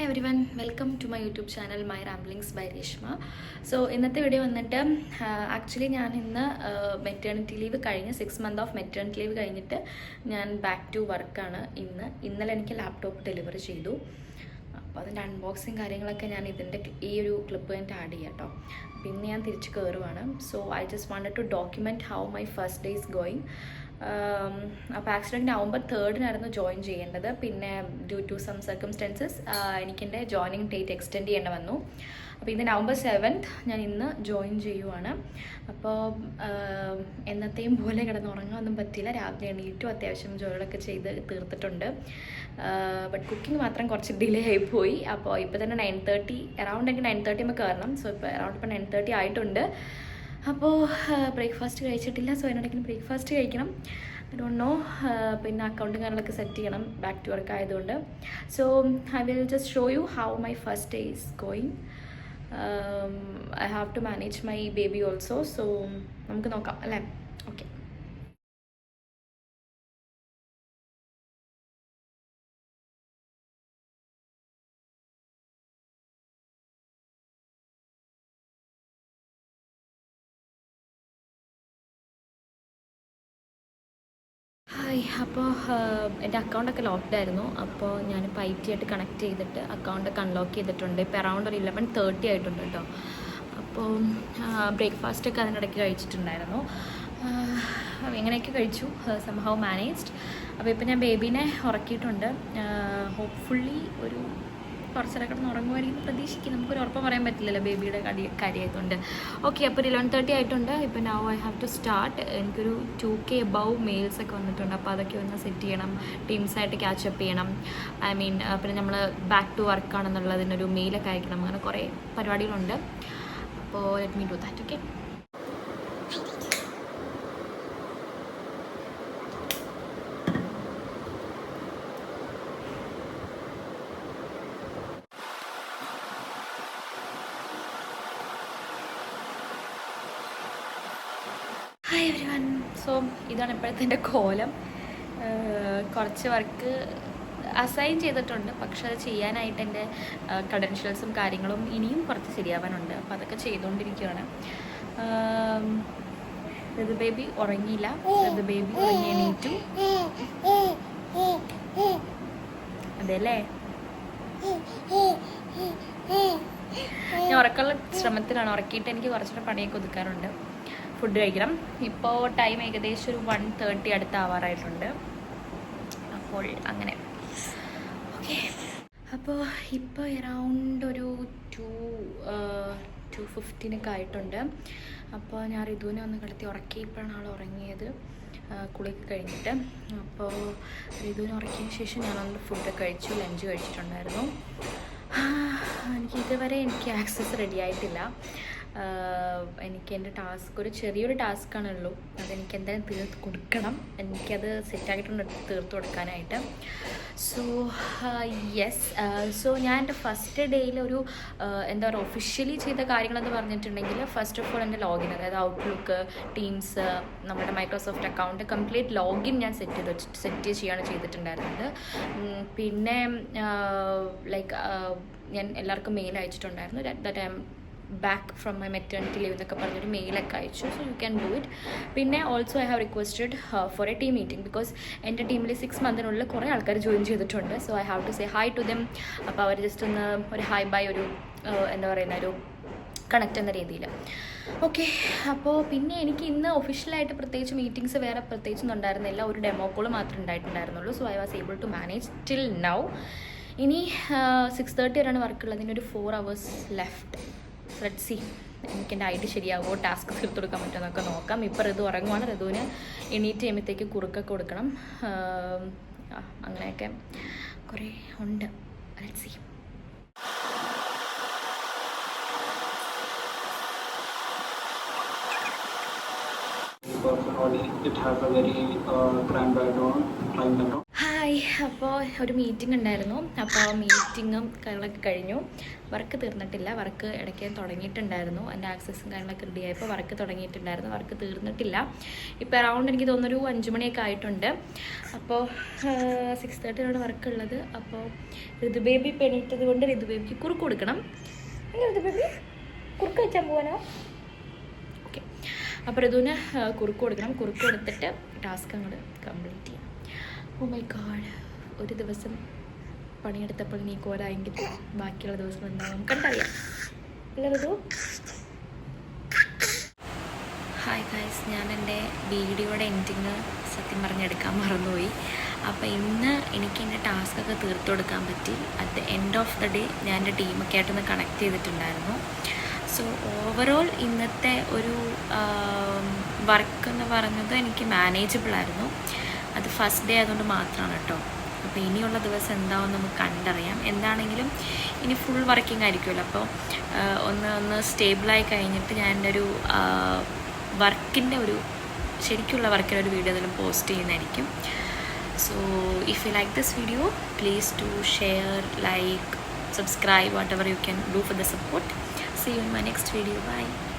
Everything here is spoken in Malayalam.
everyone, welcome to my YouTube channel My Ramblings by Reshma. So ഇന്നത്തെ വീഡിയോ വന്നിട്ട് ആക്ച്വലി ഞാൻ ഇന്ന് മെറ്റേണിറ്റി ലീവ് കഴിഞ്ഞ് 6 months ഓഫ് മെറ്റേണിറ്റി ലീവ് കഴിഞ്ഞിട്ട് ഞാൻ ബാക്ക് ടു വർക്കാണ്. ഇന്നലെ എനിക്ക് ലാപ്ടോപ്പ് ഡെലിവറി ചെയ്തു. അപ്പോൾ അതിൻ്റെ അൺബോക്സിങ് കാര്യങ്ങളൊക്കെ ഞാൻ ഇതിൻ്റെ ഈ ഒരു ക്ലിപ്പ് കഴിഞ്ഞിട്ട് ആഡ് ചെയ്യാം കേട്ടോ. പിന്നെ ഞാൻ തിരിച്ച് കയറുവാണ്. So I just wanted to document how my first day is going. അപ്പോൾ ആക്സിഡൻറ്റ് നവംബർ 3 ജോയിൻ ചെയ്യേണ്ടത്. പിന്നെ ഡ്യൂ ടു സം സർക്കംസ്റ്റൻസസ് എനിക്കെൻ്റെ ജോയിനിങ് ഡേറ്റ് എക്സ്റ്റെൻഡ് ചെയ്യേണ്ടി വന്നു. അപ്പോൾ ഇന്ന് നവംബർ 7 ഞാൻ ഇന്ന് ജോയിൻ ചെയ്യുവാണ്. അപ്പോൾ എന്നത്തെയും പോലെ കിടന്നുറങ്ങാനൊന്നും പറ്റില്ല. രാവിലെ എണീറ്റും അത്യാവശ്യം ജോലികളൊക്കെ ചെയ്ത് തീർത്തിട്ടുണ്ട്. ബട്ട് കുക്കിംഗ് മാത്രം കുറച്ച് ഡിലേ ആയിപ്പോയി. അപ്പോൾ ഇപ്പോൾ തന്നെ 9:30 അറൗണ്ട് എനിക്ക് 9:30 ആകുമ്പോൾ കയറണം. സോ ഇപ്പോൾ അറൗണ്ട് ഇപ്പോൾ 9:30 ആയിട്ടുണ്ട്. അപ്പോൾ ബ്രേക്ക്ഫാസ്റ്റ് കഴിച്ചിട്ടില്ല. സോ അതിനിടയ്ക്ക് ബ്രേക്ക്ഫാസ്റ്റ് കഴിക്കണം. I don't know. പിന്നെ അക്കൗണ്ടും കാര്യങ്ങളൊക്കെ സെറ്റ് ചെയ്യണം ബാക്ക് ടു വർക്ക് ആയതുകൊണ്ട്. So I will just show you how my first day is going. I have to manage my baby also. So നമുക്ക് നോക്കാം അല്ലേ. ഓക്കെ. ഹായ്. അപ്പോൾ എൻ്റെ അക്കൗണ്ടൊക്കെ ലോക്ക്ഡ് ആയിരുന്നു. അപ്പോൾ ഞാനിപ്പോൾ IT ആയിട്ട് കണക്ട് ചെയ്തിട്ട് അക്കൗണ്ടൊക്കെ അൺലോക്ക് ചെയ്തിട്ടുണ്ട്. ഇപ്പോൾ അറൗണ്ട് ഒരു 11:30 ആയിട്ടുണ്ട് കേട്ടോ. അപ്പോൾ ബ്രേക്ക്ഫാസ്റ്റൊക്കെ അതിനിടയ്ക്ക് കഴിച്ചിട്ടുണ്ടായിരുന്നു. എങ്ങനെയൊക്കെ കഴിച്ചു, സംഹൗ മാനേജ്ഡ്. അപ്പോൾ ഇപ്പോൾ ഞാൻ ബേബീനെ ഉറക്കിയിട്ടുണ്ട്. ഹോപ്പ്ഫുള്ളി ഒരു കുറച്ചേരം കിടന്ന് ഉറങ്ങുമായിരിക്കും പ്രതീക്ഷിക്കും. നമുക്കൊരു ഉറപ്പം പറയാൻ പറ്റില്ലല്ലോ ബേബിയുടെ കാര്യമായതുകൊണ്ട്. ഓക്കെ. അപ്പോൾ 11:30 ആയിട്ടുണ്ട്. ഇപ്പോൾ now I have to start. എനിക്കൊരു 2K എബവ് മെയിൽസ് ഒക്കെ വന്നിട്ടുണ്ട്. അപ്പോൾ അതൊക്കെ ഒന്ന് സെറ്റ് ചെയ്യണം. ടീംസായിട്ട് ക്യാച്ചപ്പ് ചെയ്യണം. ഐ മീൻ പിന്നെ നമ്മൾ ബാക്ക് ടു വർക്കാണെന്നുള്ളതിനൊരു മെയിലൊക്കെ അയക്കണം. അങ്ങനെ കുറേ പരിപാടികളുണ്ട്. അപ്പോൾ let me do that. Okay. Hi everyone. So ഇതാണ് ഇപ്പോഴത്തെ എൻ്റെ കോലം. കുറച്ച് വർക്ക് അസൈൻ ചെയ്തിട്ടുണ്ട്. പക്ഷെ അത് ചെയ്യാനായിട്ട് എൻ്റെ ക്രെഡൻഷ്യൽസും കാര്യങ്ങളും ഇനിയും കുറച്ച് ശരിയാവാനുണ്ട്. അപ്പോൾ അതൊക്കെ ചെയ്തുകൊണ്ടിരിക്കുകയാണ്. ഋതു ബേബി ഉറങ്ങിയില്ല. ഋതു ബേബി ഉറങ്ങി എണീറ്റു. അതെല്ലേ. ഞാൻ ഉറക്കമുള്ള ശ്രമത്തിലാണ്. ഉറക്കിയിട്ട് എനിക്ക് കുറച്ചുകൂടെ പണിയൊക്കെ ഒതുക്കാറുണ്ട്. ഫുഡ് കഴിക്കണം. ഇപ്പോൾ ടൈം ഏകദേശം ഒരു 1:30 അടുത്താവാറായിട്ടുണ്ട്. അപ്പോൾ അങ്ങനെ. ഓക്കെ. അപ്പോൾ ഇപ്പോൾ അറൗണ്ട് ഒരു 2:15 ആയിട്ടുണ്ട്. അപ്പോൾ ഞാൻ ഋതുവിനെ ഒന്ന് കിടത്തി ഉറക്കി. ഇപ്പോഴാണ് ആൾ ഉറങ്ങിയത് കുളിക്ക് കഴിഞ്ഞിട്ട്. അപ്പോൾ ഋതുവിനെ ഉറക്കിയതിന് ശേഷം ഞാനൊന്ന് ഫുഡൊക്കെ കഴിച്ചു. ലഞ്ച് കഴിച്ചിട്ടുണ്ടായിരുന്നു. ഇതുവരെ എനിക്ക് ആക്സസ് റെഡി ആയിട്ടില്ല. എനിക്ക് എൻ്റെ ടാസ്ക് ഒരു ചെറിയൊരു ടാസ്ക്കാണുള്ളൂ. അതെനിക്ക് എന്തായാലും തീർത്ത് കൊടുക്കണം. എനിക്കത് സെറ്റായിട്ടുണ്ട് തീർത്ത് കൊടുക്കാനായിട്ട്. So yes. സോ ഞാൻ എൻ്റെ ഫസ്റ്റ് ഡേയിൽ ഒരു എന്താ പറയുക ഒഫീഷ്യലി ചെയ്ത കാര്യങ്ങളെന്ന് പറഞ്ഞിട്ടുണ്ടെങ്കിൽ ഫസ്റ്റ് ഓഫ് ഓൾ എൻ്റെ ലോഗിൻ, അതായത് ഔട്ട്ലുക്ക്, ടീംസ്, നമ്മുടെ മൈക്രോസോഫ്റ്റ് അക്കൗണ്ട് കംപ്ലീറ്റ് ലോഗിൻ ഞാൻ സെറ്റ് ചെയ്യാണ് ചെയ്തിട്ടുണ്ടായിരുന്നത്. പിന്നെ ലൈക്ക് ഞാൻ എല്ലാവർക്കും മെയിൽ അയച്ചിട്ടുണ്ടായിരുന്നു. That I am back from my maternity leave എന്നൊക്കെ പറഞ്ഞൊരു മെയിലൊക്കെ അയച്ചു. So you can do it. പിന്നെ also I have requested for a team meeting because എൻ്റെ ടീമിൽ 6 months കുറേ ആൾക്കാർ ജോയിൻ ചെയ്തിട്ടുണ്ട്. So I have to say hi to dum. അപ്പോൾ അവർ ജസ്റ്റ് ഒന്ന് ഒരു ഹായ് ബൈ ഒരു എന്താ പറയുന്ന ഒരു കണക്റ്റ് എന്ന രീതിയിൽ. ഓക്കെ. അപ്പോൾ പിന്നെ എനിക്ക് ഇന്ന് ഒഫീഷ്യലായിട്ട് പ്രത്യേകിച്ച് മീറ്റിംഗ്സ് വേറെ പ്രത്യേകിച്ചൊന്നും ഉണ്ടായിരുന്നില്ല. ഒരു ഡെമോ കോൾ മാത്രമേ ഉണ്ടായിട്ടുണ്ടായിരുന്നുള്ളൂ. So I was able to manage till now. ഇനി 6:30 വരെയാണ് വർക്കുള്ളത്. ഇതിനൊരു 4 hours ലെഫ്റ്റ്. ലെറ്റ് സി എനിക്കെൻ്റെ ID ശരിയാവുമോ, ടാസ്ക് തീർത്ത് കൊടുക്കാൻ പറ്റുമെന്നൊക്കെ നോക്കാം. ഇപ്പോൾ ഋതു ഉറങ്ങുവാണ്. ഋതുവിന് എണീറ്റ് കഴിയുമ്പോഴത്തേക്ക് കുറുക്കൊക്കെ കൊടുക്കണം. അങ്ങനെയൊക്കെ കുറേ ഉണ്ട്. Let see. It has a very grand background. Hi. അപ്പോൾ ഒരു മീറ്റിംഗ് ഉണ്ടായിരുന്നു. അപ്പോൾ മീറ്റിങ്ങും കാര്യങ്ങളൊക്കെ കഴിഞ്ഞു. വർക്ക് തീർന്നിട്ടില്ല. വർക്ക് ഇടയ്ക്ക് തുടങ്ങിയിട്ടുണ്ടായിരുന്നു. എൻ്റെ ആക്സസും കാര്യങ്ങളൊക്കെ റെഡി ആയപ്പോൾ വർക്ക് തുടങ്ങിയിട്ടുണ്ടായിരുന്നു. വർക്ക് തീർന്നിട്ടില്ല. ഇപ്പോൾ അറൗണ്ട് എനിക്ക് തോന്നുന്നൊരു 5 മണിയൊക്കെ ആയിട്ടുണ്ട്. അപ്പോൾ 6:30 വർക്ക് ഉള്ളത്. അപ്പോൾ ഋതു ബേബി പെണീറ്റത് കൊണ്ട് ഋതു ബേബിക്ക് കുറുക്ക് കൊടുക്കണം. ഋതു ബേബി കുറുക്ക് വെച്ചാൽ പോകാനോ? ഓക്കെ. അപ്പോൾ ഋതുവിന് കുറുക്ക് കൊടുക്കണം. കുറുക്ക് കൊടുത്തിട്ട് ടാസ്ക് അങ്ങോട്ട് കംപ്ലീറ്റ് ചെയ്യാം. ഓ മൈ ഗാഡ്, ഒരു ദിവസം പണിയെടുത്തപ്പോൾ നീ കോലായെങ്കിൽ ബാക്കിയുള്ള ദിവസം എന്താവും കണ്ടറിയാം. അല്ലതോ? ഹായ് ഗൈസ്, ഞാൻ എൻ്റെ വീഡിയോയുടെ എൻഡിങ് സത്യം പറഞ്ഞെടുക്കാൻ മറന്നുപോയി. അപ്പോൾ ഇന്ന് എനിക്ക് എൻ്റെ ടാസ്കൊക്കെ തീർത്തു കൊടുക്കാൻ പറ്റി. At the end of the day ഞാൻ എൻ്റെ ടീമൊക്കെ ആയിട്ടൊന്ന് കണക്ട് ചെയ്തിട്ടുണ്ടായിരുന്നു. സോ ഓവറോൾ ഇന്നത്തെ ഒരു വർക്ക് എന്ന് പറയുന്നത് എനിക്ക് മാനേജബിളായിരുന്നു. അത് ഫസ്റ്റ് ഡേ ആയതുകൊണ്ട് മാത്രമാണ് കേട്ടോ. അപ്പോൾ ഇനിയുള്ള ദിവസം എന്താവും നമുക്ക് കണ്ടറിയാം. എന്താണെങ്കിലും ഇനി ഫുൾ വർക്കിംഗ് ആയിരിക്കുമല്ലോ. അപ്പോൾ ഒന്ന് സ്റ്റേബിളായി കഴിഞ്ഞിട്ട് ഞാൻ എൻ്റെ ഒരു വർക്കിൻ്റെ ഒരു ശരിക്കുള്ള വർക്കിൻ്റെ ഒരു വീഡിയോ അതിലും പോസ്റ്റ് ചെയ്യുന്നതായിരിക്കും. So if you like this video, please to share, like, subscribe, whatever you can do for the support. See you in my next video. Bye.